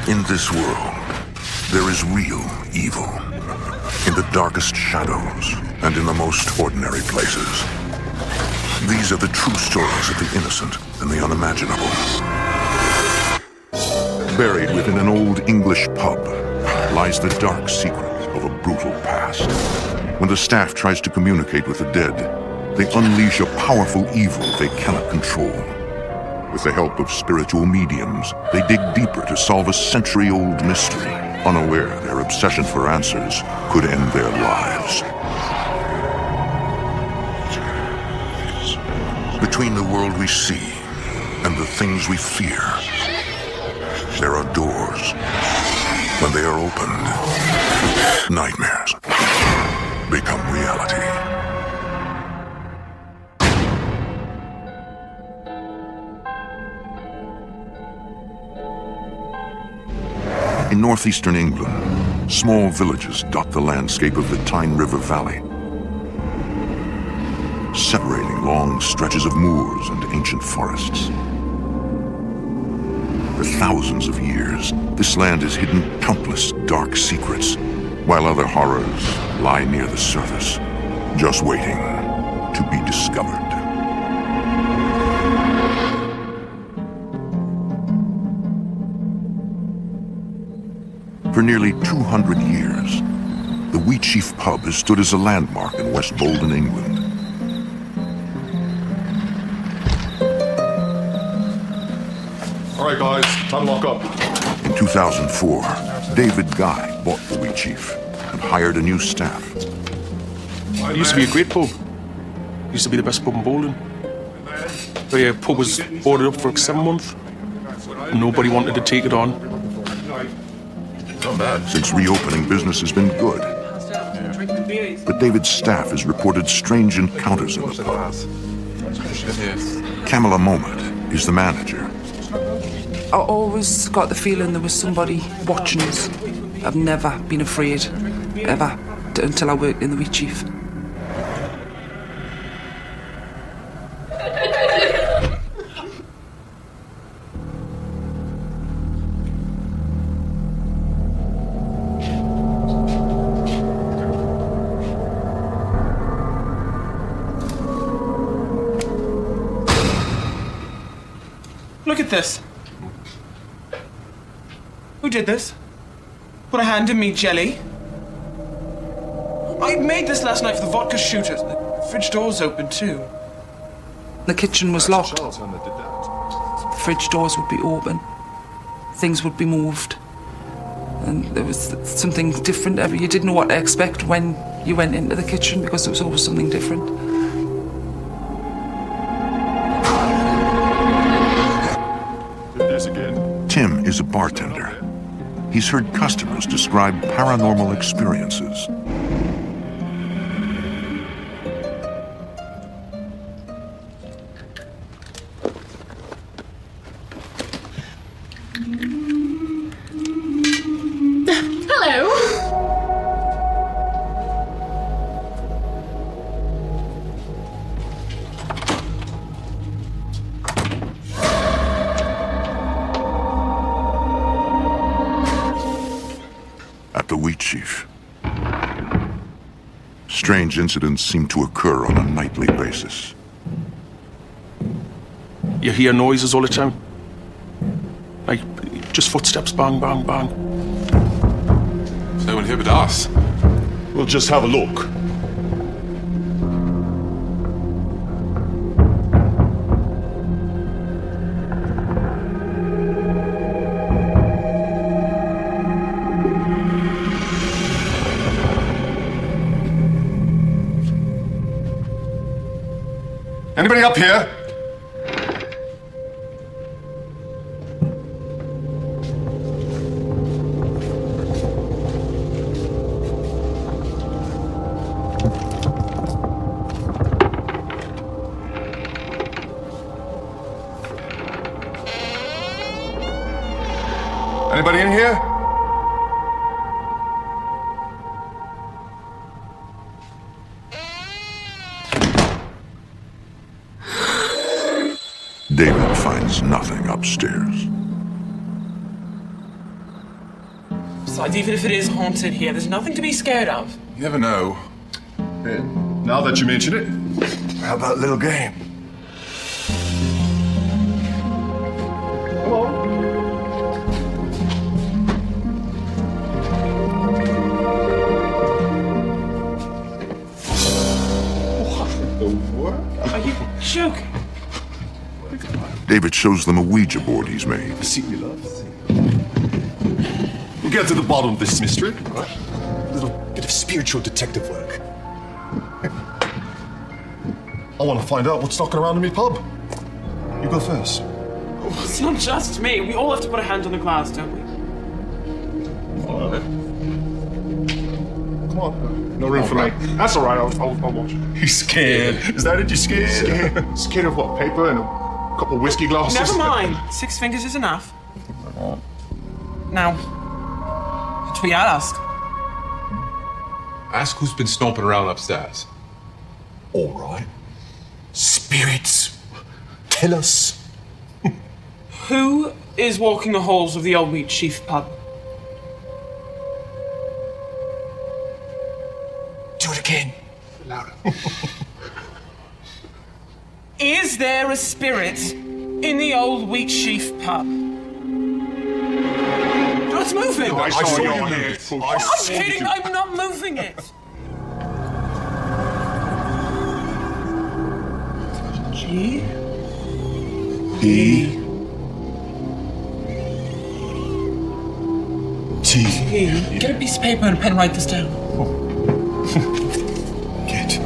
In this world, there is real evil. In the darkest shadows and in the most ordinary places. These are the true stories of the innocent and the unimaginable. Buried within an old English pub lies the dark secret of a brutal past. When the staff tries to communicate with the dead, they unleash a powerful evil they cannot control. With the help of spiritual mediums, they dig deeper to solve a century-old mystery, unaware their obsession for answers could end their lives. Between the world we see and the things we fear, there are doors. When they are opened, nightmares become reality. In northeastern England, small villages dot the landscape of the Tyne River Valley, separating long stretches of moors and ancient forests. For thousands of years, this land has hidden countless dark secrets, while other horrors lie near the surface, just waiting to be discovered. For nearly 200 years, the Wheatsheaf pub has stood as a landmark in West Bolden, England. All right, guys, time to lock up. In 2004, David Guy bought the Wheatsheaf and hired a new staff. It used to be a great pub. It used to be the best pub in Bolden. The pub was boarded up for 7 months. Nobody wanted to take it on. Not bad. Since reopening, business has been good. But David's staff has reported strange encounters in the pub. Camilla Momet is the manager. I always got the feeling there was somebody watching us. I've never been afraid, ever, until I worked in the Wheatsheaf. Look at this. Who did this? Put a hand in me, Jelly. I made this last night for the vodka shooters. The fridge door's open, too. The kitchen was locked. The fridge doors would be open. Things would be moved. And there was something different. You didn't know what to expect when you went into the kitchen because there was always something different. Tim is a bartender. He's heard customers describe paranormal experiences. Hello. At the Wheatsheaf, strange incidents seem to occur on a nightly basis. You hear noises all the time. Like, just footsteps, bang, bang, bang. Is no one here but us? We'll just have a look. Anybody up here? Anybody in here? David finds nothing upstairs. Besides, even if it is haunted here, there's nothing to be scared of. You never know. Here, now that you mention it, how about a little game? Come on. Are you joking? David shows them a Ouija board he's made. See, you love. We'll get to the bottom of this mystery. Right? A little bit of spiritual detective work. I want to find out what's knocking around in my pub. You go first. Well, it's not just me. We all have to put a hand on the glass, don't we? All right. Come on. No room for me. That's all right. I'll watch. He's scared. Is that it? You scared? Scared of what? Paper and a couple of whiskey glasses? Never mind. 6 fingers is enough. Now, what we ask? Ask who's been stomping around upstairs. All right. Spirits, tell us. Who is walking the halls of the old Wheatsheaf pub? Do it again. Louder. Is there a spirit in the old Wheatsheaf pub? Oh, it's moving! I saw you your move hand. it. I'm kidding, I'm not moving it! G? E. T. E. Get a piece of paper and a pen, write this down. Get.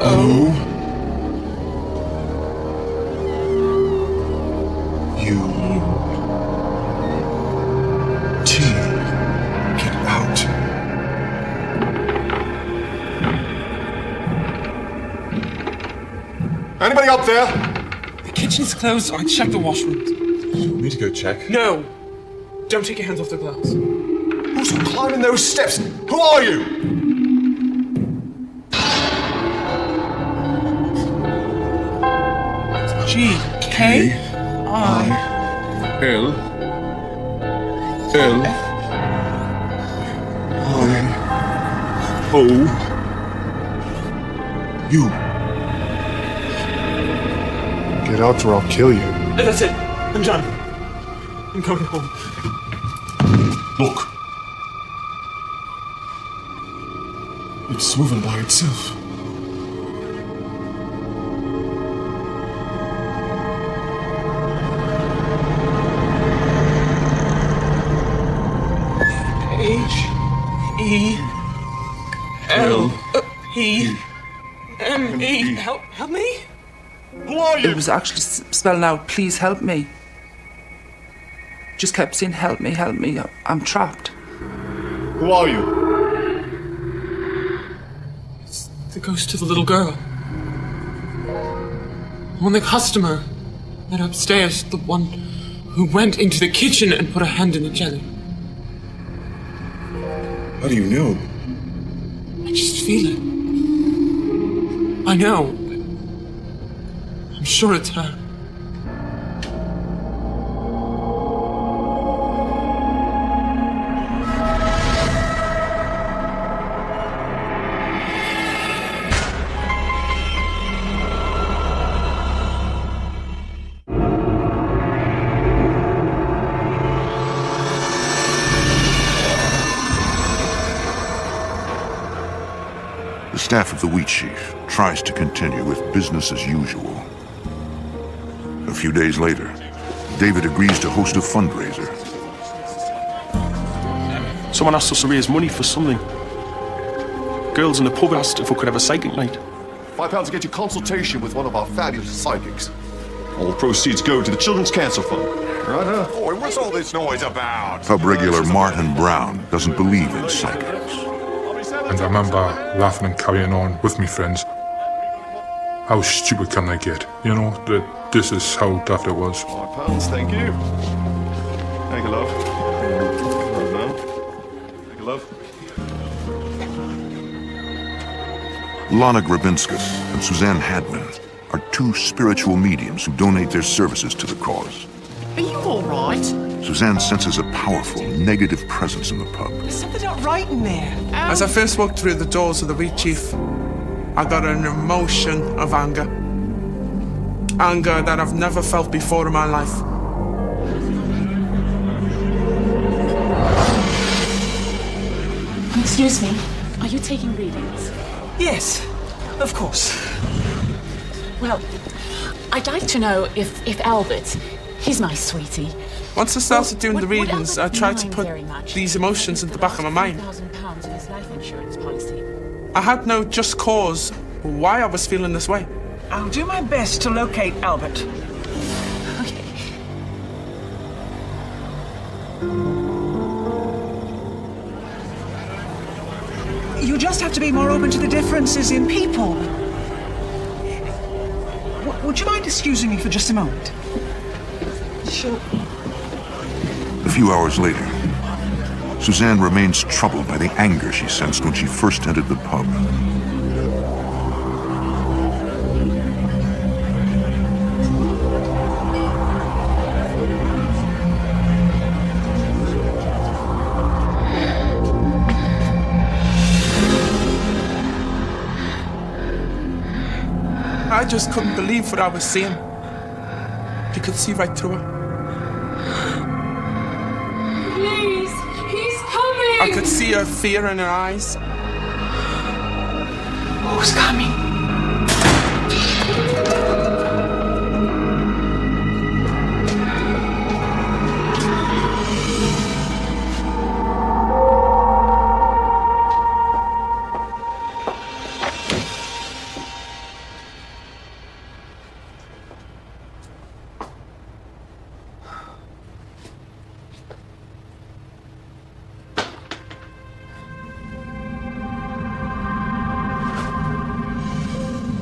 O. U. T. Get out. Anybody up there? The kitchen's closed, so I checked the washrooms. You want me to go check? No! Don't take your hands off the glass. Who's climbing those steps? Who are you? G. K. I. L. L. O. U. Get out or I'll kill you. That's it. I'm done. I'm going home. Look. It's moving by itself. H. E. L. P. M. E. Help me? Who are you? It was actually spelling out, please help me. Just kept saying, help me, I'm trapped. Who are you? It's the ghost of the little girl. The one the customer met upstairs, the one who went into the kitchen and put a hand in the jelly. How do you know? I just feel it. I know. I'm sure it's her. The staff of the Wheatsheaf tries to continue with business as usual. A few days later, David agrees to host a fundraiser. Someone asked us to raise money for something. Girls in the pub asked if we could have a psychic night. £5 to get you consultation with one of our fabulous psychics. All proceeds go to the Children's Cancer Fund. Right, huh? Boy, what's all this noise about? Pub regular Martin Brown doesn't believe in psychics. And I remember laughing and carrying on with my friends. How stupid can they get? You know, that this is how daft it was. £5, thank you. Thank you, love. Right now. Thank you, love. Lana Grabinskas and Suzanne Hadman are two spiritual mediums who donate their services to the cause. Are you all right? Suzanne senses a powerful, negative presence in the pub. There's something not right in there. As I first walked through the doors of the Wheatsheaf, I got an emotion of anger. Anger that I've never felt before in my life. Excuse me, are you taking readings? Yes, of course. Well, I'd like to know if Albert, he's my sweetie. Once I started doing the Would readings, I Albert tried to mind put very much these emotions in the back of my mind. £1,000 of his life insurance policy. I had no just cause why I was feeling this way. I'll do my best to locate Albert. Okay. You just have to be more open to the differences in people. Would you mind excusing me for just a moment? Sure. A few hours later, Suzanne remains troubled by the anger she sensed when she first entered the pub. I just couldn't believe what I was seeing. You could see right through her. Please, he's coming! I could see her fear in her eyes. Who's coming?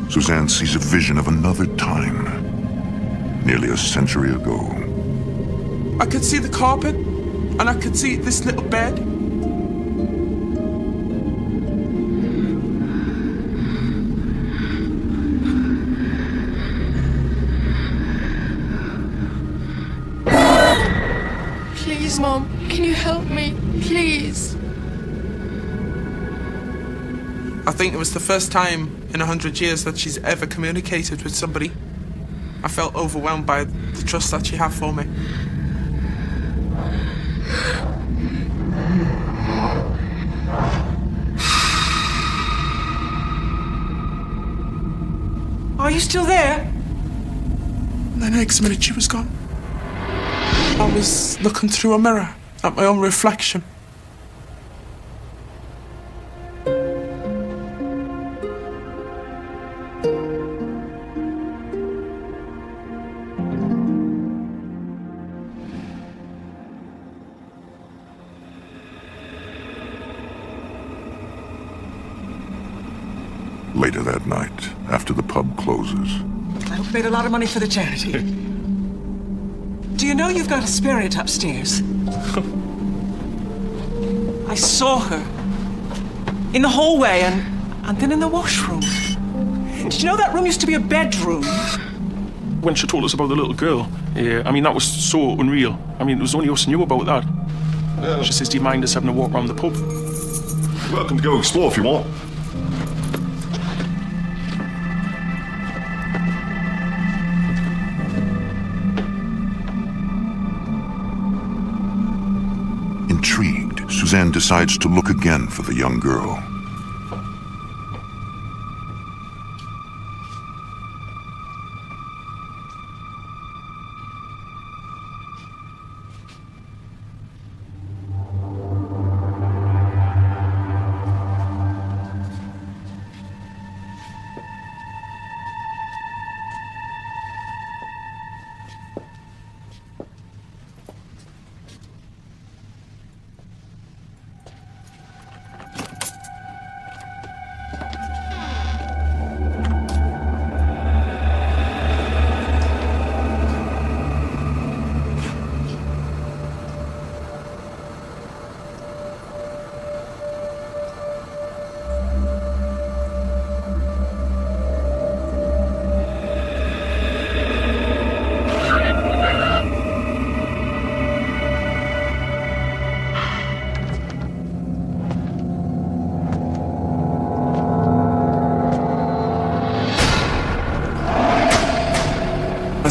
Suzanne sees a vision of another time, nearly a century ago. I could see the carpet, and I could see this little bed. Please, Mom, can you help me? Please. I think it was the first time in 100 years that she's ever communicated with somebody. I felt overwhelmed by the trust that she had for me. Are you still there? And the next minute she was gone. I was looking through a mirror at my own reflection. Later that night, after the pub closes, I hope you made a lot of money for the charity. Do you know you've got a spirit upstairs? I saw her in the hallway and then in the washroom. Did you know that room used to be a bedroom? When she told us about the little girl, I mean, that was so unreal. I mean, it was only us knew about that. She says, do you mind us having a walk around the pub? You're welcome to go explore if you want. Intrigued, Suzanne decides to look again for the young girl.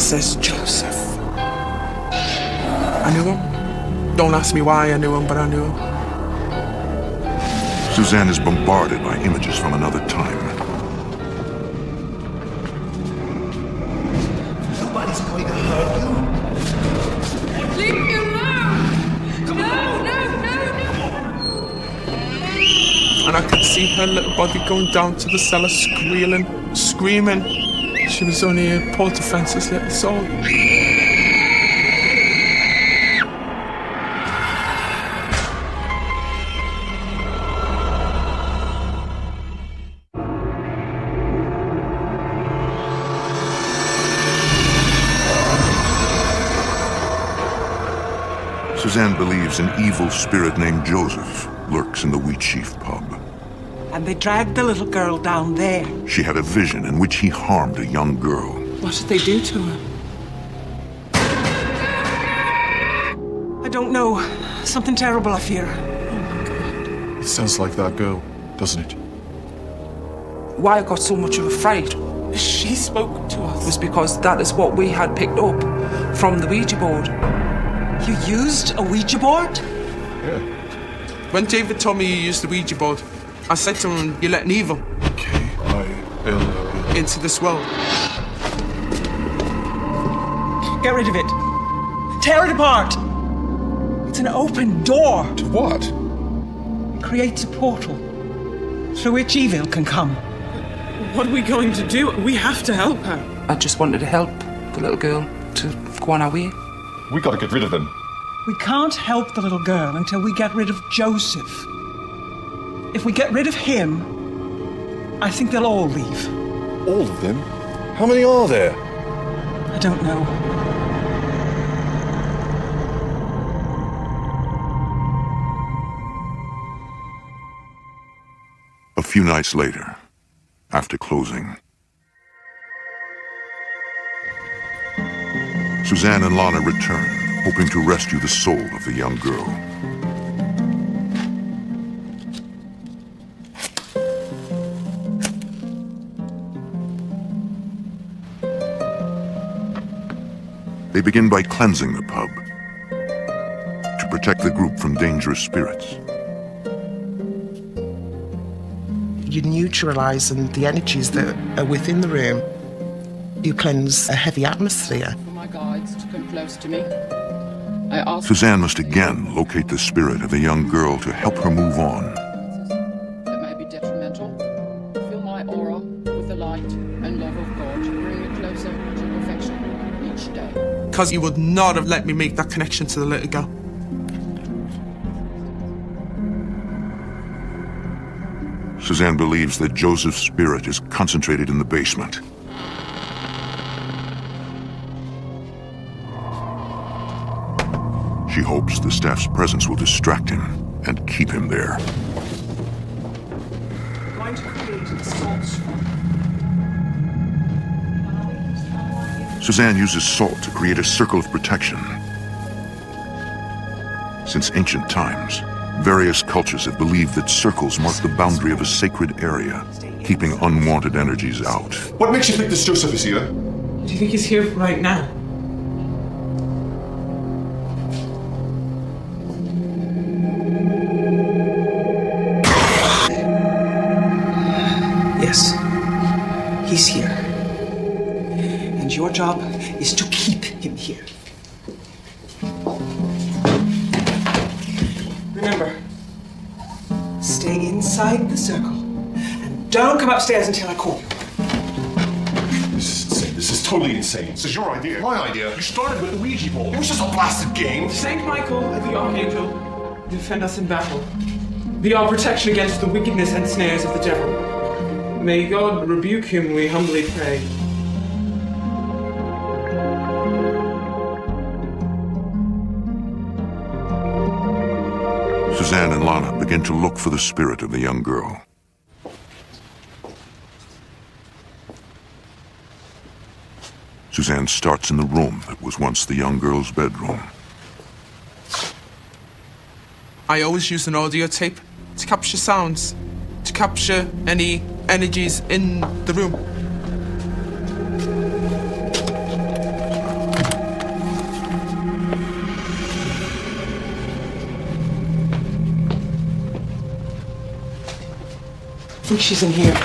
says, Joseph. I knew him. Don't ask me why I knew him, but I knew him. Suzanne is bombarded by images from another time. Nobody's going to hurt you. Leave me alone! No! And I could see her little body going down to the cellar, squealing, screaming. She was only a poor defenseless little soul. Suzanne believes an evil spirit named Joseph lurks in the Wheatsheaf pub. And they dragged the little girl down there. She had a vision in which he harmed a young girl. What did they do to her? I don't know. Something terrible, I fear. It sounds like that girl, doesn't it? Why I got so much of a fright She spoke to us. was because that is what we had picked up from the Ouija board. You used a Ouija board? Yeah. When David told me you used the Ouija board, I said to him, you're letting evil K-I-L-L. into this world. Get rid of it. Tear it apart. It's an open door. To what? It creates a portal through which evil can come. What are we going to do? We have to help her. I just wanted to help the little girl to go on our way. We gotta get rid of them. We can't help the little girl until we get rid of Joseph. If we get rid of him, I think they'll all leave. All of them? How many are there? I don't know. A few nights later, after closing, Suzanne and Lana return, hoping to rescue the soul of the young girl. They begin by cleansing the pub to protect the group from dangerous spirits. You're neutralising the energies that are within the room. You cleanse a heavy atmosphere. For my guides to come close to me, I ask Suzanne must again locate the spirit of the young girl to help her move on. that may be detrimental. Fill my aura with the light and love of God. Bring me closer to perfection each day. Because he would not have let me make that connection to the little girl. Suzanne believes that Joseph's spirit is concentrated in the basement. She hopes the staff's presence will distract him and keep him there. I'm going to create a salt swamp. Suzanne uses salt to create a circle of protection. Since ancient times, various cultures have believed that circles mark the boundary of a sacred area, keeping unwanted energies out. What makes you think this Joseph is here? Do you think he's here right now? Yes, he's here. And your job is to keep him here. Remember, stay inside the circle and don't come upstairs until I call you. This is insane. This is totally insane. This is your idea. My idea. You started with the Ouija board. It was just a blasted game. Saint Michael, the Archangel, defend us in battle. Be our protection against the wickedness and snares of the devil. May God rebuke him, we humbly pray. Suzanne and Lana begin to look for the spirit of the young girl. Suzanne starts in the room that was once the young girl's bedroom. I always use an audio tape to capture sounds, to capture any energies in the room. think she's in here.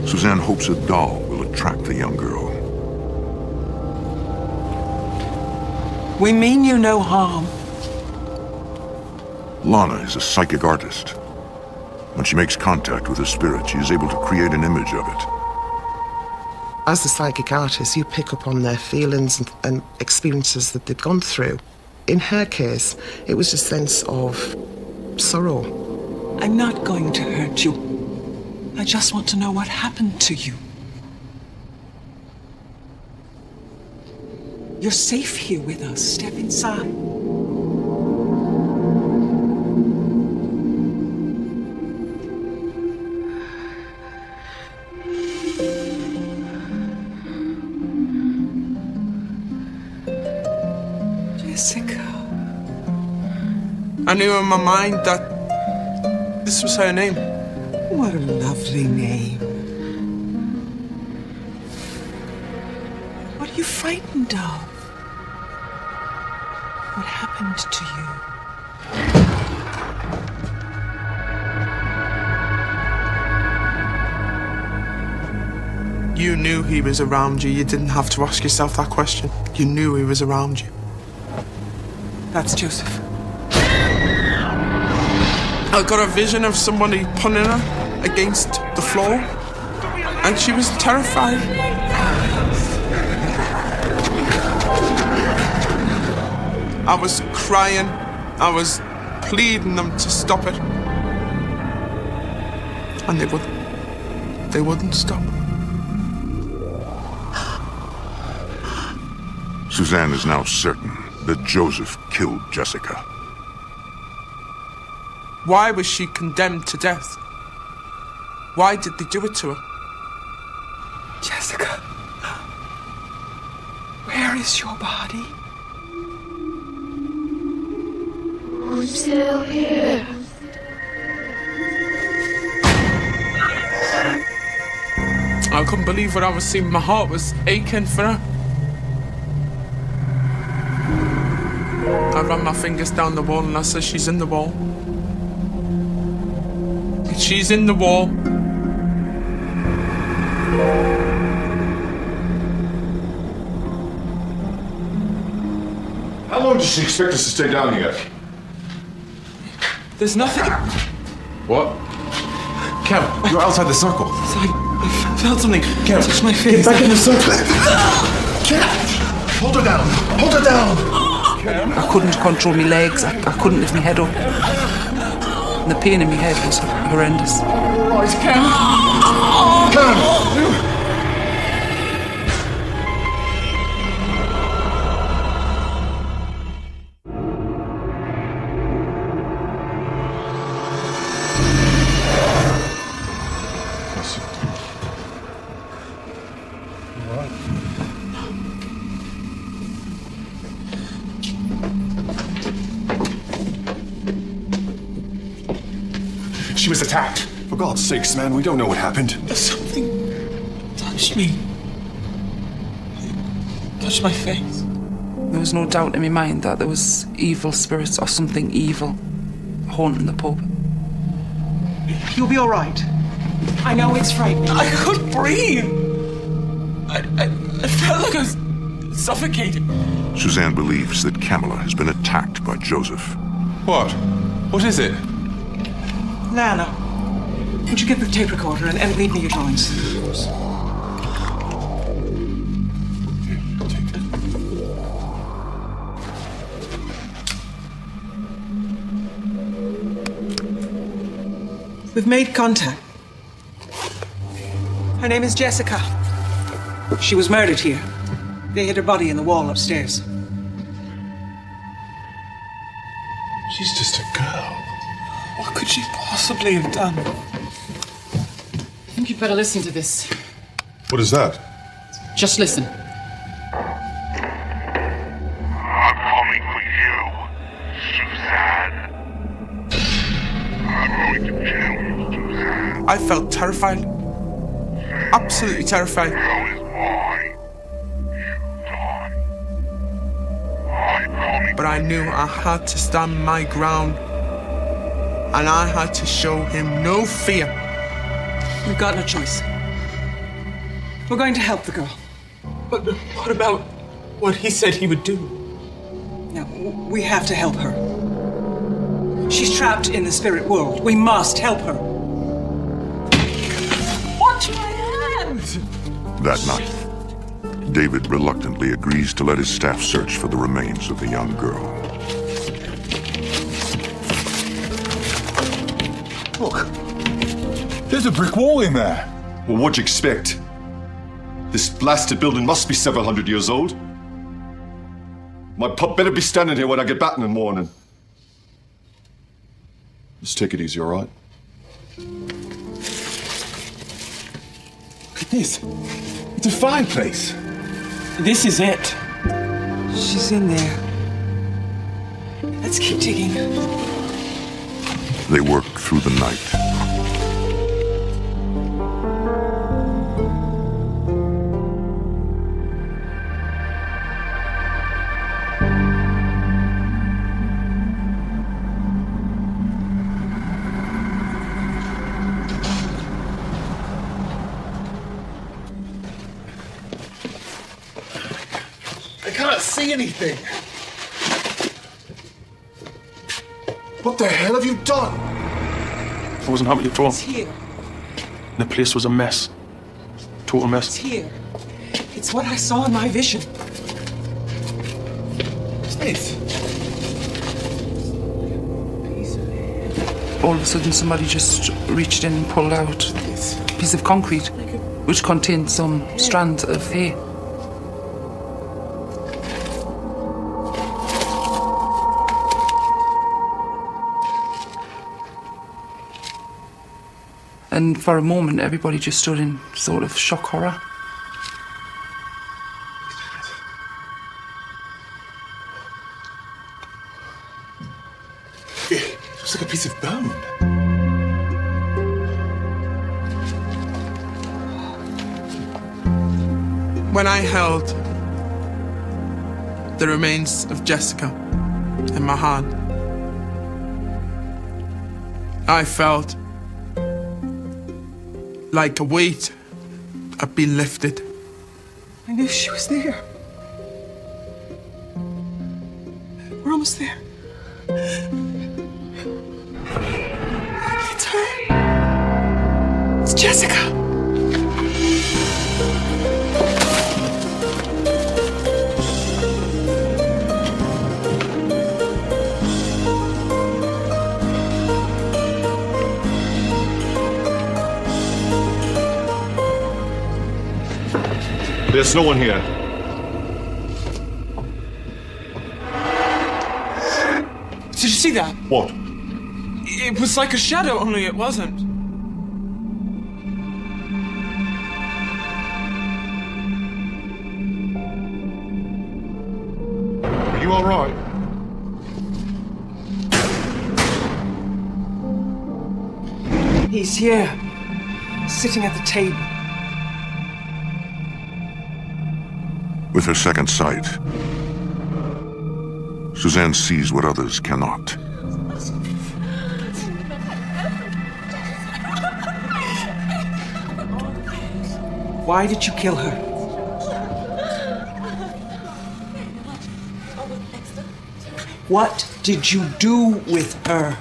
Suzanne hopes a doll will attract the young girl. We mean you no harm. Lana is a psychic artist. When she makes contact with a spirit, she is able to create an image of it. As a psychic artist, you pick up on their feelings and experiences that they've gone through. In her case, it was a sense of sorrow. I'm not going to hurt you. I just want to know what happened to you. You're safe here with us. Step inside. Jessica. I knew in my mind that this was her name. What a lovely name. What are you frightened of? What happened to you? You knew he was around you. You didn't have to ask yourself that question. You knew he was around you. That's Joseph. I got a vision of somebody pulling her against the floor, and she was terrified. I was crying. I was pleading them to stop it, and they wouldn't stop. Suzanne is now certain that Joseph killed Jessica. Why was she condemned to death? Why did they do it to her? Jessica, where is your body? I'm still here. I couldn't believe what I was seeing. My heart was aching for her. I ran my fingers down the wall and I said, she's in the wall. She's in the wall. How long does she expect us to stay down here? There's nothing. What? Kev, you're outside the circle. I felt something. Kev, touch my face. get back in the circle. Kev, hold her down. Hold her down. I couldn't control my legs. I couldn't lift my head up. And the pain in my head was horrendous. Right, Cam. She was attacked. For God's sakes, man, we don't know what happened. Something touched me. Touched my face. There was no doubt in my mind that there was evil spirits or something evil haunting the pub. You'll be all right. I know it's frightening. I couldn't breathe. I felt like I was suffocating. Suzanne believes that Kamala has been attacked by Joseph. What? What is it? Lana, would you get the tape recorder and read me your drawings? We've made contact. Her name is Jessica. She was murdered here. They hid her body in the wall upstairs. She's just a girl. What could she possibly have done? I think you'd better listen to this. What is that? Just listen. I'm coming for you, Suzanne. I'm going to kill Suzanne. I felt terrified. Absolutely terrified. That is why you die. I But I knew I had to stand my ground. And I had to show him no fear. We've got no choice. We're going to help the girl. But what about what he said he would do? No, we have to help her. She's trapped in the spirit world. We must help her. Watch my hands! That night, David reluctantly agrees to let his staff search for the remains of the young girl. Look, there's a brick wall in there. Well, what'd you expect? This blasted building must be several hundred years old. My pup better be standing here when I get back in the morning. Just take it easy, all right? Look at this. It's a fireplace. This is it. She's in there. Let's keep digging. They work through the night. I can't see anything. What the hell have you done? I wasn't happy at all. It's here. The place was a mess. Total mess. It's here. It's what I saw in my vision. Smith. All of a sudden, somebody just reached in and pulled out a piece of concrete which contained some strands of hair. And for a moment, everybody just stood in sort of shock horror. It looks like a piece of bone. When I held the remains of Jessica in my hand, I felt like a weight had been lifted. I knew she was there. We're almost there. It's her. It's Jessica. There's no one here. Did you see that? What? It was like a shadow, only it wasn't. Are you all right? He's here, sitting at the table. With her second sight, Suzanne sees what others cannot. Why did you kill her? What did you do with her?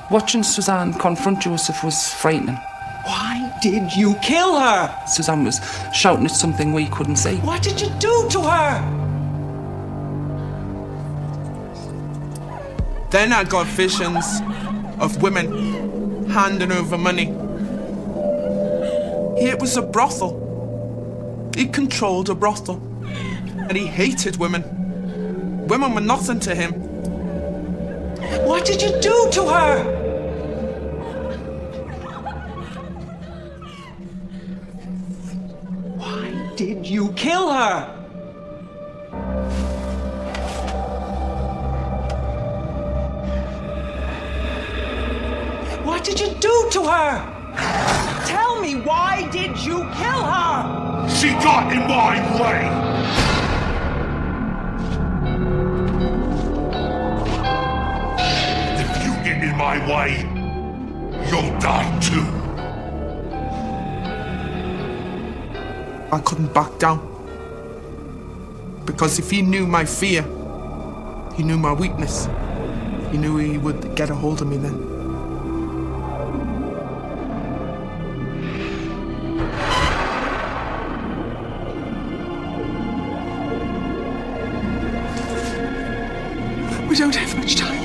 Watching Suzanne confront Joseph was frightening. Why did you kill her? Suzanne was shouting at something we couldn't see. What did you do to her? Then I got visions of women handing over money. It was a brothel. He controlled a brothel. And he hated women. Women were nothing to him. What did you do to her? Why did you kill her? What did you do to her? Tell me, why did you kill her? she got in my way? If you get in my way, you'll die too. I couldn't back down. Because if he knew my fear, he knew my weakness. He knew he would get a hold of me then. We don't have much time.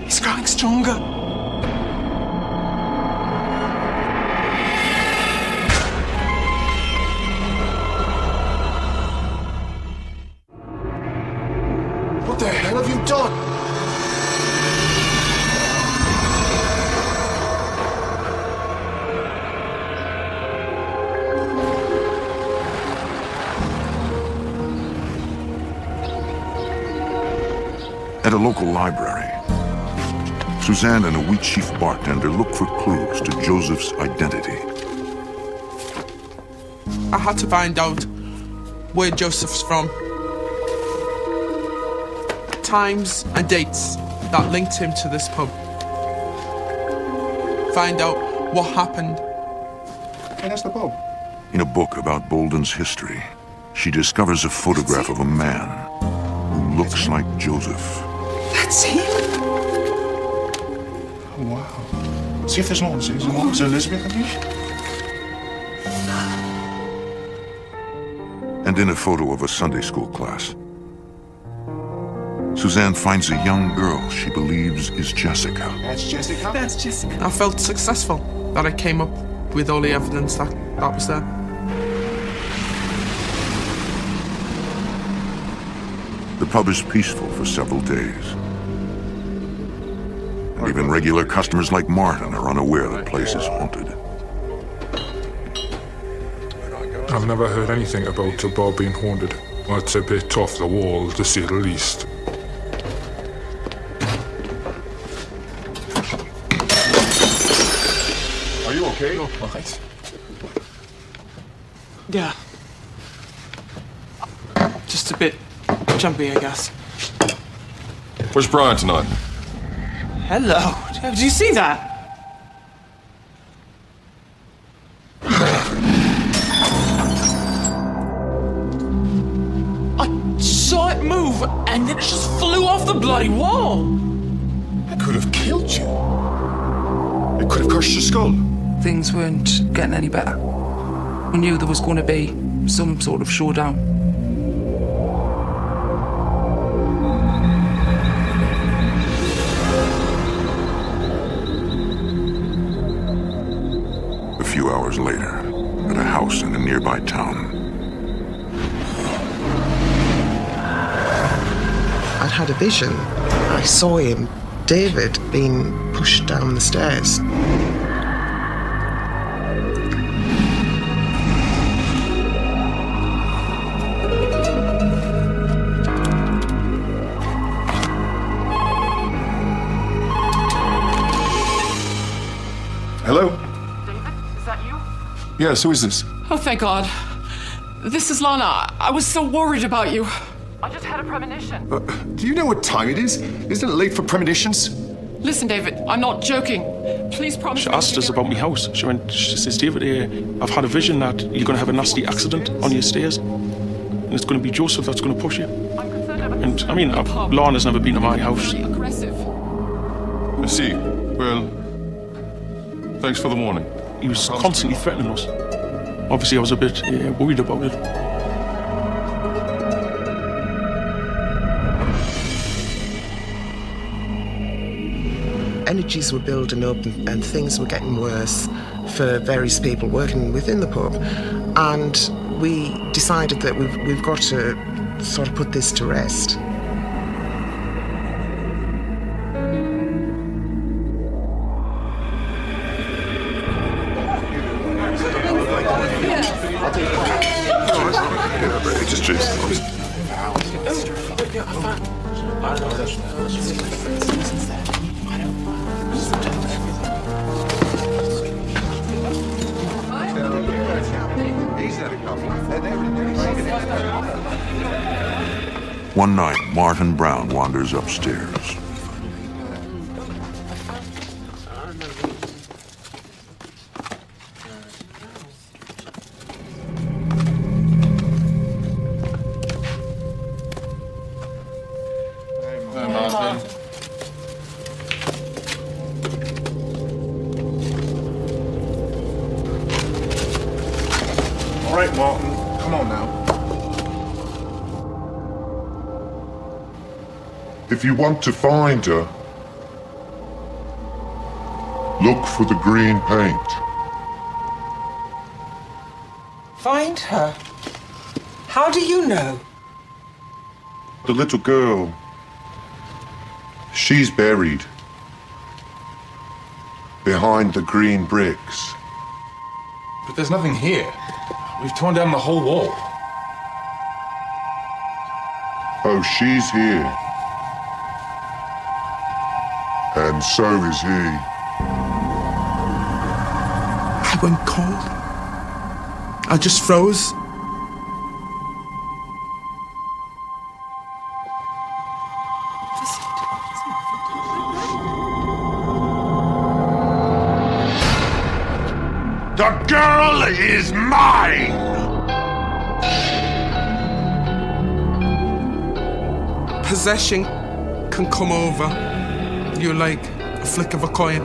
He's growing stronger. What the hell have you done? At a local library, Suzanne and a Wheatsheaf bartender look for clues to Joseph's identity. I had to find out where Joseph's from. Times and dates that linked him to this pub. Find out what happened. Hey, that's the pub. In a book about Bolden's history, she discovers a photograph of a man who looks like Joseph. That's him. Oh, wow. See if there's more. See if there's more. Is Elizabeth of you? And in a photo of a Sunday school class, Suzanne finds a young girl she believes is Jessica. That's Jessica? That's Jessica. I felt successful that I came up with all the evidence that was there. The pub is peaceful for several days. And even regular customers like Martin are unaware the place is haunted. I've never heard anything about the bar being haunted. Well, it's a bit off the wall, to say the least. Are you okay? All right. Yeah. Just a bit jumpy, I guess. Where's Brian tonight? Hello. Did you see that? I saw it move, and then it just flew off the bloody wall. It could have killed you. It could have crushed your skull. Things weren't getting any better. We knew there was going to be some sort of showdown. A few hours later, at a house in a nearby town, I'd had a vision. I saw him, David, being pushed down the stairs. Hello? David, is that you? Yes, who is this? Oh, thank God. This is Lana. I was so worried about you. I just had a premonition. Do you know what time it is? Isn't it late for premonitions? Listen, David, I'm not joking. Please promise She me asked to us get about my house. She says, David, I've had a vision that you're going to have a nasty accident on your stairs. And it's going to be Joseph that's going to push you. And, I mean, Lana's never been to my house. really aggressive. I see. Well, thanks for the warning. He was constantly threatening us. Obviously, I was a bit worried about it. Energies were building up and things were getting worse for various people working within the pub. And we decided that we've got to sort of put this to rest. One night, Martin Brown wanders upstairs. All right, Martin. Come on now. If you want to find her, look for the green paint. Find her? How do you know? The little girl. She's buried. Behind the green bricks. But there's nothing here. We've torn down the whole wall. Oh, she's here. And so is he. I went cold. I just froze. The girl is mine! Possession can come over you like a flick of a coin.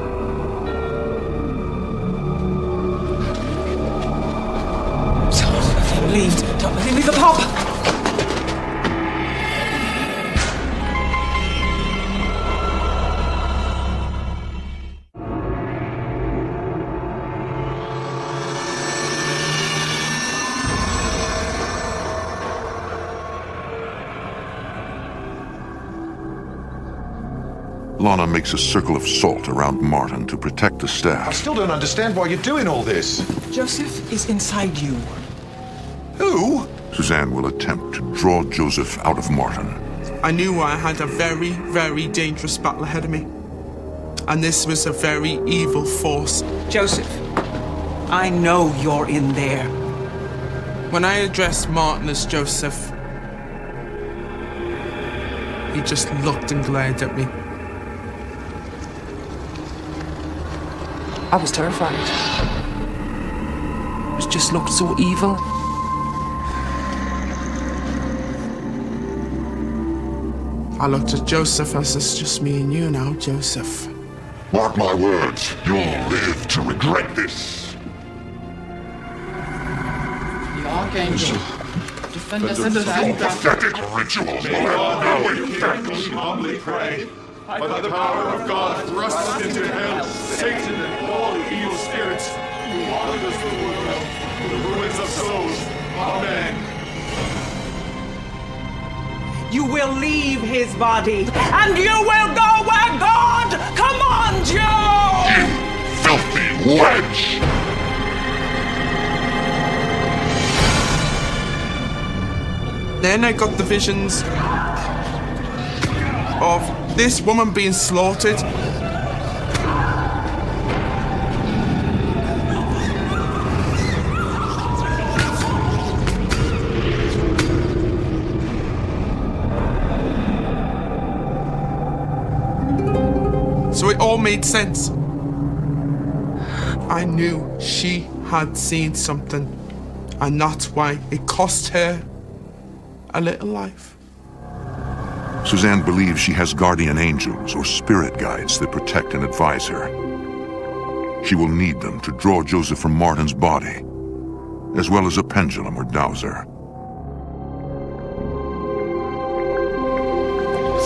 Leave. Don't leave me the pub. Lana makes a circle of salt around Martin to protect the I staff. still don't understand why you're doing all this. Joseph is inside you. Who? Suzanne will attempt to draw Joseph out of Martin. I knew I had a very, very dangerous battle ahead of me. And this was a very evil force. Joseph, I know you're in there. When I addressed Martin as Joseph, he just looked and glared at me. I was terrified. It just looked so evil. I looked at Joseph as it's just me and you now, Joseph. Mark my words, you'll live to regret this. The Archangel. Defend us in the Your pathetic rituals will have no effect. We humbly pray. By the power of God, thrust us into hell, Satan and all evil spirits who wander this world, to the ruins of souls. Amen. You will leave his body, and you will go where God commands you! You filthy wench! Then I got the visions of this woman being slaughtered. So it all made sense. I knew she had seen something, and that's why it cost her a little life. Suzanne believes she has guardian angels or spirit guides that protect and advise her. She will need them to draw Joseph from Martin's body, as well as a pendulum or dowser.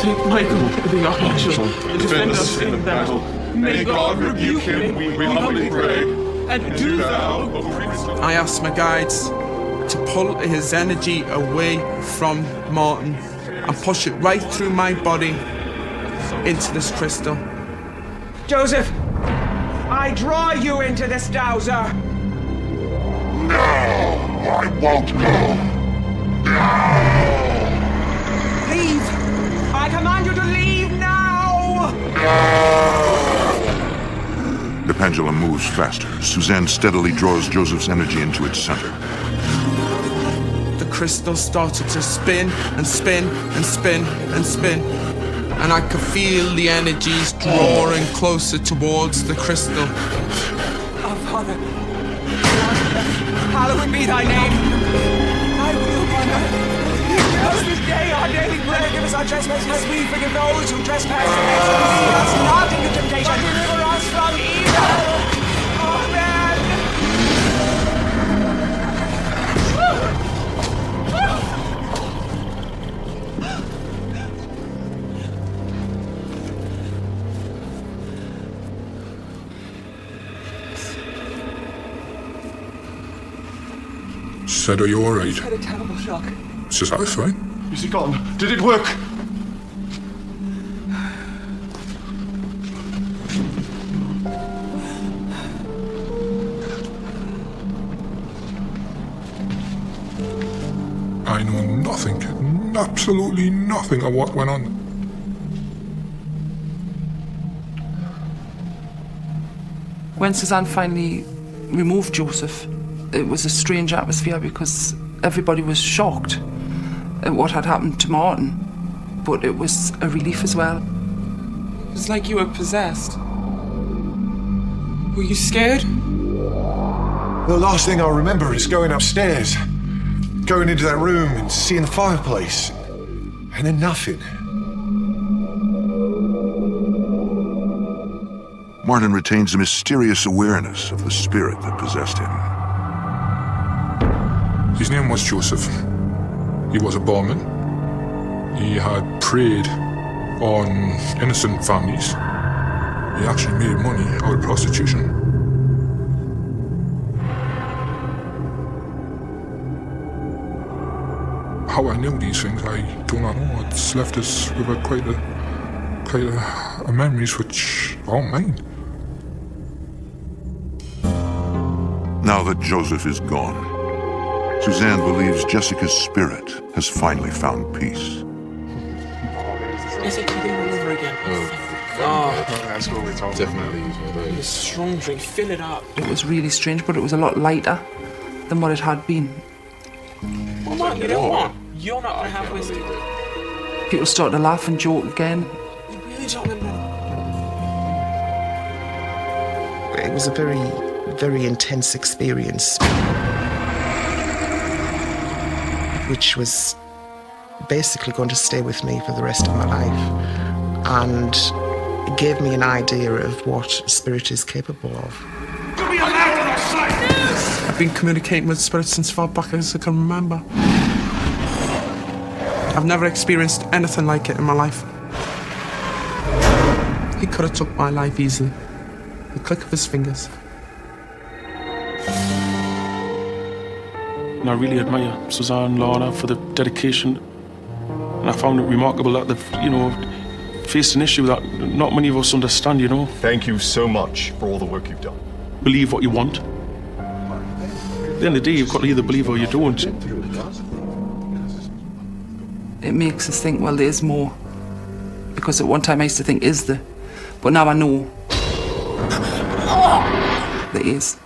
Saint Michael, the Archangel, defend us in battle. May God rebuke him, we humbly pray. And do thou, O Christ. I asked my guides to pull his energy away from Martin and push it right through my body into this crystal. Joseph, I draw you into this dowser. No, I won't go. No! Leave! I command you to leave now! The pendulum moves faster. Suzanne steadily draws Joseph's energy into its center. The crystal started to spin and spin and spin and spin. And I could feel the energies drawing closer towards the crystal. Our Father, hallowed be thy name. Thy will be done. Give us this day our daily bread. Give us our trespasses as we forgive those who trespass against us. Lead us not into temptation. Deliver us from evil. Amen. Said, are you alright? He's had a terrible shock. She says, I was fine. Is he gone? Did it work? I know nothing, absolutely nothing of what went on. When Suzanne finally removed Joseph, it was a strange atmosphere because everybody was shocked at what had happened to Martin, but it was a relief as well. It was like you were possessed. Were you scared? The last thing I remember is going upstairs, going into that room and seeing the fireplace, and then nothing. Martin retains a mysterious awareness of the spirit that possessed him. His name was Joseph. He was a barman. He had preyed on innocent families. He actually made money out of prostitution. How I knew these things, I do not know. It's left us with quite a memories which aren't mine. Now that Joseph is gone, Suzanne believes Jessica's spirit has finally found peace. Is it getting all over again? That's what we talked Definitely. It's a strong drink, fill it up. It was really strange, but it was a lot lighter than what it had been. Well, Mark, you know what? You're not gonna have whiskey. People started to laugh and joke again. You really don't remember? It was a very, very intense experience, which was basically going to stay with me for the rest of my life, and it gave me an idea of what spirit is capable of. I've been communicating with spirits since far back as I can remember. I've never experienced anything like it in my life. He could have took my life easily. The click of his fingers. And I really admire Suzanne, Lorna for the dedication. And I found it remarkable that they've, faced an issue that not many of us understand, Thank you so much for all the work you've done. Believe what you want. At the end of the day, you've got to either believe or you don't. It makes us think, well, there's more. Because at one time I used to think, is there? But now I know there is.